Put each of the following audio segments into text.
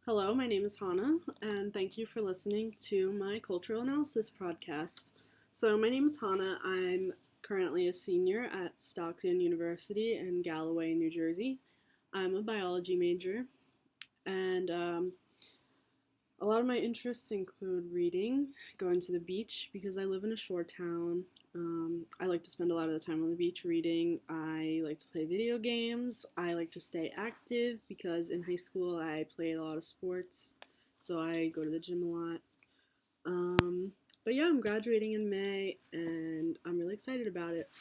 Hello, my name is Hannah, and thank you for listening to my cultural analysis podcast. So, my name is Hannah. I'm currently a senior at Stockton University in Galloway, New Jersey. I'm a biology major, and a lot of my interests include reading, going to the beach because I live in a shore town. I like to spend a lot of the time on the beach reading. I like to play video games. I like to stay active because in high school I played a lot of sports, so I go to the gym a lot. Um, but yeah, I'm graduating in May and I'm really excited about it.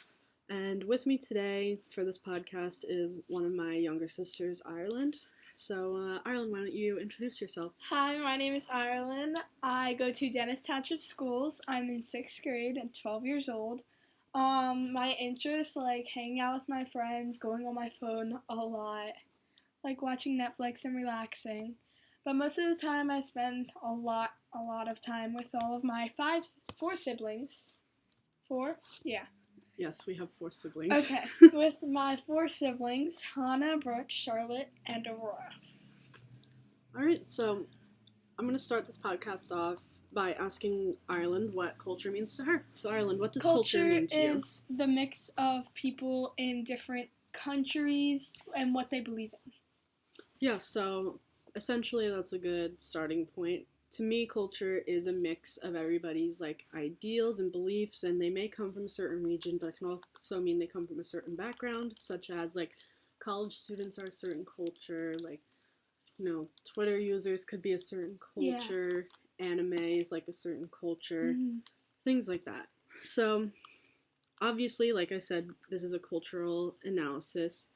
And with me today for this podcast is one of my younger sisters, Ireland. So, Ireland, why don't you introduce yourself? Hi, my name is Ireland. I go to Dennis Township Schools. I'm in 6th grade and 12 years old. My interests like hanging out with my friends, going on my phone a lot, like watching Netflix and relaxing. But most of the time I spend a lot of time with all of my four siblings. Four? Yeah. Yes, we have four siblings. Okay. With my four siblings, Hannah, Brooke, Charlotte, and Aurora. Alright, so I'm going to start this podcast off by asking Ireland what culture means to her. So, Ireland, what does culture mean to you? Culture is the mix of people in different countries and what they believe in. Yeah, so essentially that's a good starting point. To me, culture is a mix of everybody's like ideals and beliefs, and they may come from a certain region, but it can also mean they come from a certain background, such as like college students are a certain culture, like Twitter users could be a certain culture, anime is like a certain culture, things like that. So obviously, like I said, this is a cultural analysis.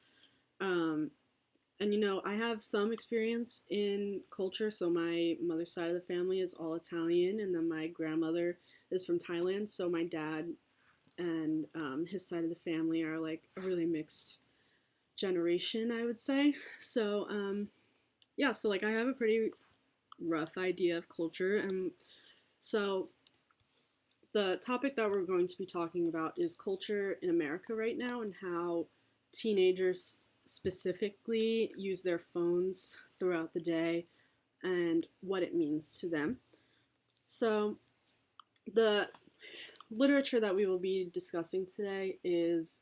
And I have some experience in culture. So my mother's side of the family is all Italian, and then my grandmother is from Thailand. So my dad and his side of the family are like a really mixed generation, I would say. So yeah, so like I have a pretty rough idea of culture, and so the topic that we're going to be talking about is culture in America right now and how teenagers specifically use their phones throughout the day and what it means to them. So, the literature that we will be discussing today is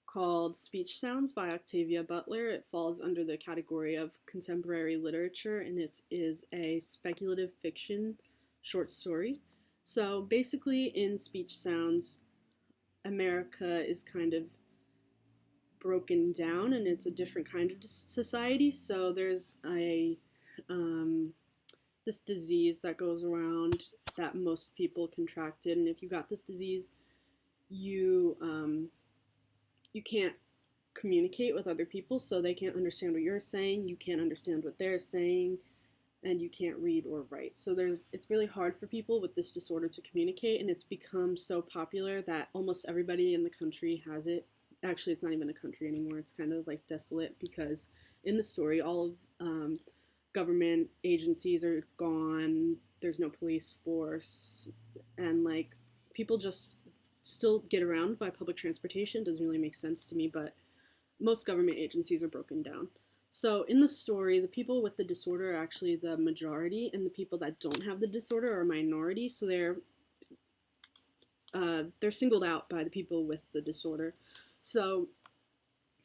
called Speech Sounds by Octavia Butler. It falls under the category of contemporary literature and it is a speculative fiction short story. So basically, in Speech Sounds, America is kind of broken down and it's a different kind of society. So there's this disease that goes around that most people contracted, and if you got this disease, you you can't communicate with other people, so they can't understand what you're saying, you can't understand what they're saying, and you can't read or write. So it's really hard for people with this disorder to communicate, and it's become so popular that almost everybody in the country has it. Actually, it's not even a country anymore. It's kind of like desolate because in the story, all of government agencies are gone. There's no police force, and like people just still get around by public transportation. Doesn't really make sense to me, but most government agencies are broken down. So in the story, the people with the disorder are actually the majority, and the people that don't have the disorder are a minority. So they're singled out by the people with the disorder. So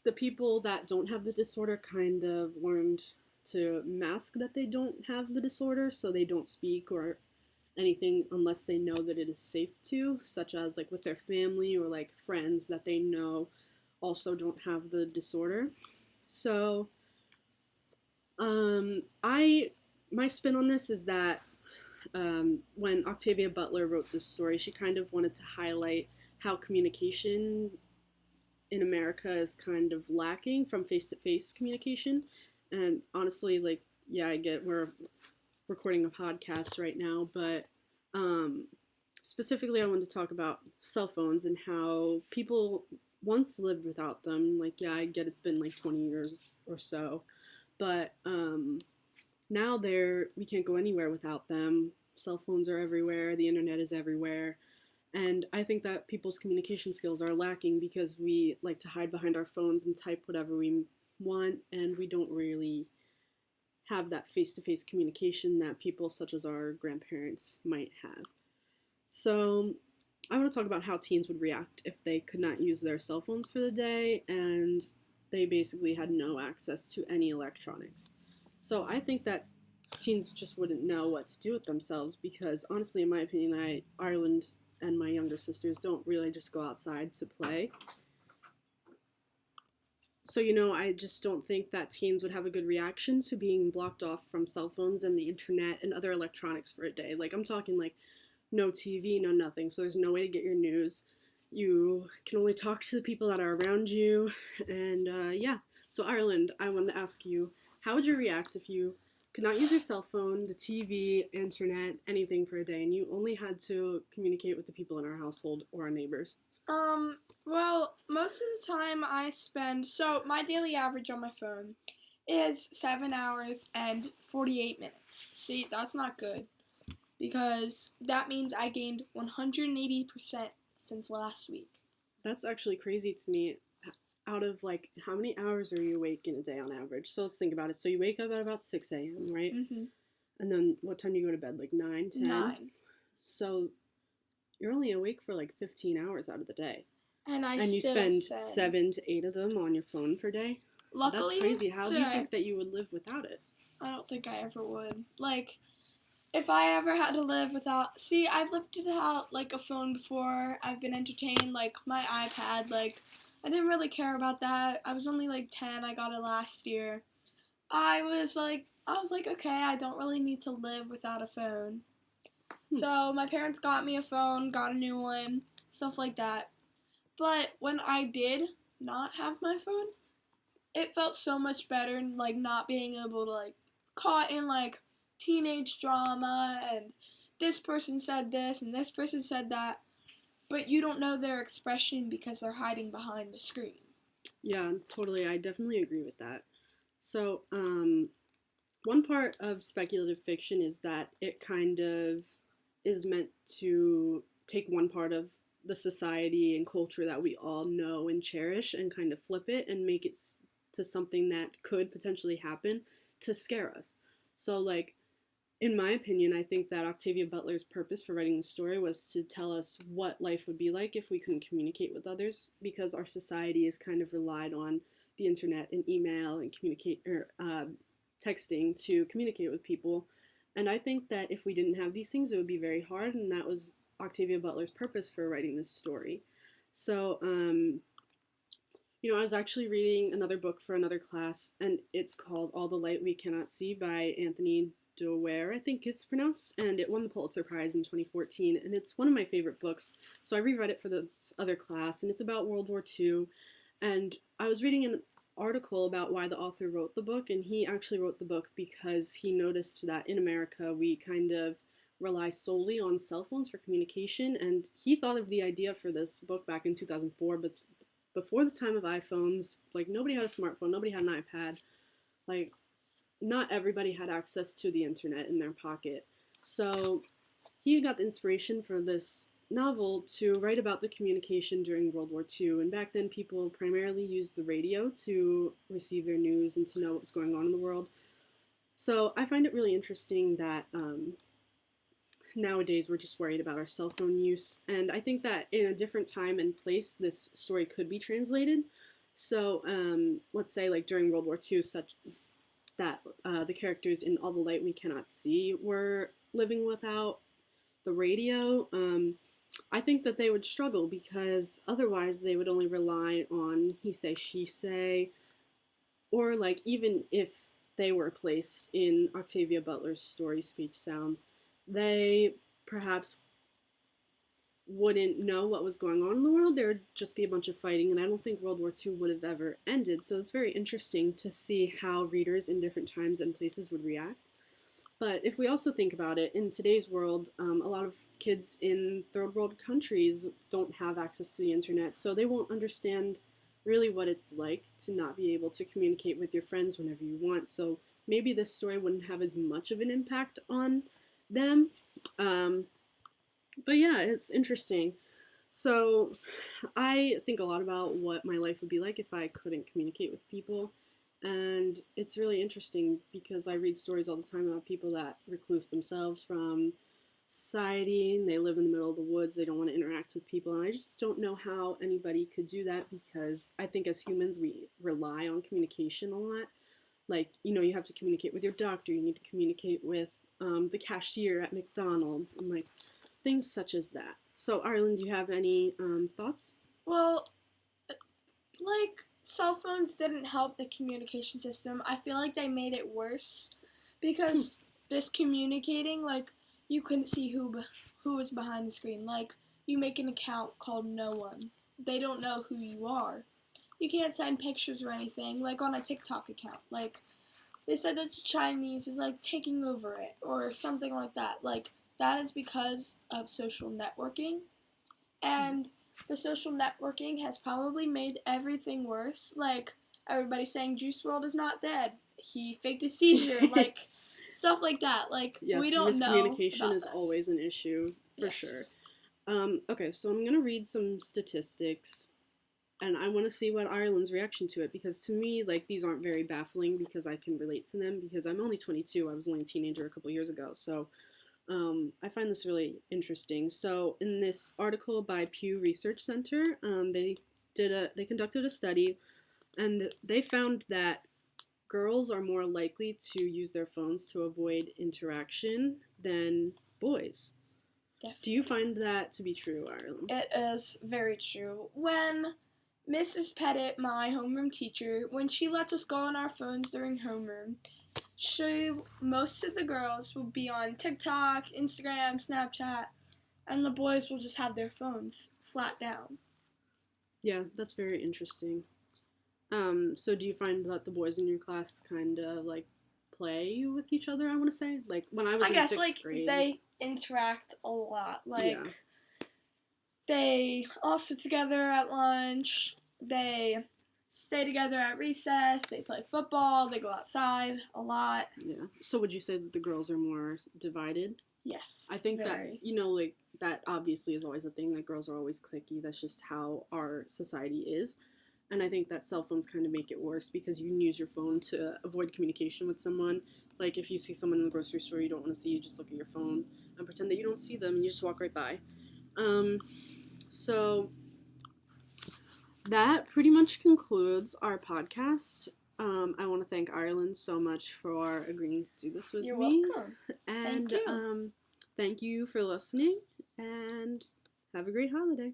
the people that don't have the disorder kind of learned to mask that they don't have the disorder, so they don't speak or anything unless they know that it is safe to, such as like with their family or like friends that they know also don't have the disorder. So my spin on this is that when Octavia Butler wrote this story, she kind of wanted to highlight how communication in America is kind of lacking from face-to-face communication. And honestly, like, yeah, I get we're recording a podcast right now, but specifically I wanted to talk about cell phones and how people once lived without them. Like, yeah, I get it's been like 20 years or so, but now we can't go anywhere without them. Cell phones are everywhere, the internet is everywhere, and I think that people's communication skills are lacking because we like to hide behind our phones and type whatever we want, and we don't really have that face-to-face communication that people such as our grandparents might have. So I want to talk about how teens would react if they could not use their cell phones for the day and they basically had no access to any electronics. So I think that teens just wouldn't know what to do with themselves because honestly, in my opinion, Ireland and my younger sisters don't really just go outside to play. So, I just don't think that teens would have a good reaction to being blocked off from cell phones and the internet and other electronics for a day. Like, I'm talking like no TV, no nothing. So, there's no way to get your news. You can only talk to the people that are around you. And yeah. So, Ireland, I wanted to ask you, how would you react if you could not use your cell phone, the TV, internet, anything for a day, and you only had to communicate with the people in our household or our neighbors? Well, most of the time so my daily average on my phone is 7 hours and 48 minutes. See, that's not good because that means I gained 180% since last week. That's actually crazy to me. Out of like, how many hours are you awake in a day on average? So let's think about it. So you wake up at about 6 a.m., right? Mm-hmm. And then what time do you go to bed? Like 9, 10? 9. So you're only awake for like 15 hours out of the day. And you spend 7 to 8 of them on your phone per day? Luckily, that's crazy. How do you think that you would live without it? I don't think I ever would. Like, if I ever had to live without... See, I've lived without, like, a phone before. I've been entertained, like, my iPad, like... I didn't really care about that. I was only like 10. I got it last year. I was like, okay, I don't really need to live without a phone. So my parents got me a phone, got a new one, stuff like that. But when I did not have my phone, it felt so much better, like not being able to like caught in like teenage drama and this person said this and this person said that. But you don't know their expression because they're hiding behind the screen. Yeah, totally. I definitely agree with that. So, one part of speculative fiction is that it kind of is meant to take one part of the society and culture that we all know and cherish and kind of flip it and make it to something that could potentially happen to scare us. So, like, in my opinion, I think that Octavia Butler's purpose for writing the story was to tell us what life would be like if we couldn't communicate with others, because our society is kind of relied on the internet and email and texting to communicate with people. And I think that if we didn't have these things, it would be very hard, and that was Octavia Butler's purpose for writing this story. So, I was actually reading another book for another class, and it's called All the Light We Cannot See by Anthony Doerr, I think it's pronounced, and it won the Pulitzer Prize in 2014, and it's one of my favorite books. So I reread it for the other class, and it's about World War II, and I was reading an article about why the author wrote the book, and he actually wrote the book because he noticed that in America we kind of rely solely on cell phones for communication, and he thought of the idea for this book back in 2004, but before the time of iPhones, like, nobody had a smartphone, nobody had an iPad, like, not everybody had access to the internet in their pocket. So he got the inspiration for this novel to write about the communication during World War II. And back then, people primarily used the radio to receive their news and to know what was going on in the world. So I find it really interesting that nowadays we're just worried about our cell phone use. And I think that in a different time and place, this story could be translated. So let's say like during World War II, such that the characters in All the Light We Cannot See were living without the radio, I think that they would struggle because otherwise they would only rely on he say, she say, or like even if they were placed in Octavia Butler's story Speech Sounds, they perhaps wouldn't know what was going on in the world. There would just be a bunch of fighting, and I don't think World War II would have ever ended. So it's very interesting to see how readers in different times and places would react. But if we also think about it, in today's world, a lot of kids in third world countries don't have access to the internet, so they won't understand really what it's like to not be able to communicate with your friends whenever you want. So maybe this story wouldn't have as much of an impact on them. But yeah, it's interesting. So I think a lot about what my life would be like if I couldn't communicate with people. And it's really interesting because I read stories all the time about people that recluse themselves from society and they live in the middle of the woods. They don't want to interact with people. And I just don't know how anybody could do that because I think as humans, we rely on communication a lot. Like, you have to communicate with your doctor, you need to communicate with the cashier at McDonald's, and like things such as that. So, Ireland, do you have any thoughts? Well, like, cell phones didn't help the communication system. I feel like they made it worse because this communicating, like, you couldn't see who was behind the screen. Like, you make an account called No One. They don't know who you are. You can't send pictures or anything, like on a TikTok account. Like, they said that the Chinese is, like, taking over it or something like that. Like, that is because of social networking. And the social networking has probably made everything worse. Like, everybody saying Juice WRLD is not dead. He faked a seizure. Like, stuff like that. Like, Yes, we don't know. miscommunication is always an issue, for sure. Okay, so I'm going to read some statistics, and I want to see what Ireland's reaction to it, because to me, like, these aren't very baffling because I can relate to them, because I'm only 22. I was only a teenager a couple years ago, so I find this really interesting. So in this article by Pew Research Center, they conducted a study, and they found that girls are more likely to use their phones to avoid interaction than boys. Definitely. Do you find that to be true, Ireland? It is very true. When Mrs. Pettit, my homeroom teacher, when she lets us go on our phones during homeroom, most of the girls will be on TikTok, Instagram, Snapchat, and the boys will just have their phones flat down. Yeah, that's very interesting. So do you find that the boys in your class kind of like play with each other? I want to say, like when I was in sixth grade, they interact a lot. Like, yeah. They all sit together at lunch. They stay together at recess. They play football. They go outside a lot. Yeah. So would you say that the girls are more divided? Yes. I think very. that, like, that obviously is always a thing, that girls are always cliquey. That's just how our society is. And I think that cell phones kind of make it worse because you can use your phone to avoid communication with someone. Like, if you see someone in the grocery store you don't want to see, you just look at your phone and pretend that you don't see them and you just walk right by. So that pretty much concludes our podcast. I want to thank Ireland so much for agreeing to do this with You're me. welcome. And Thank you. Thank you for listening, and have a great holiday.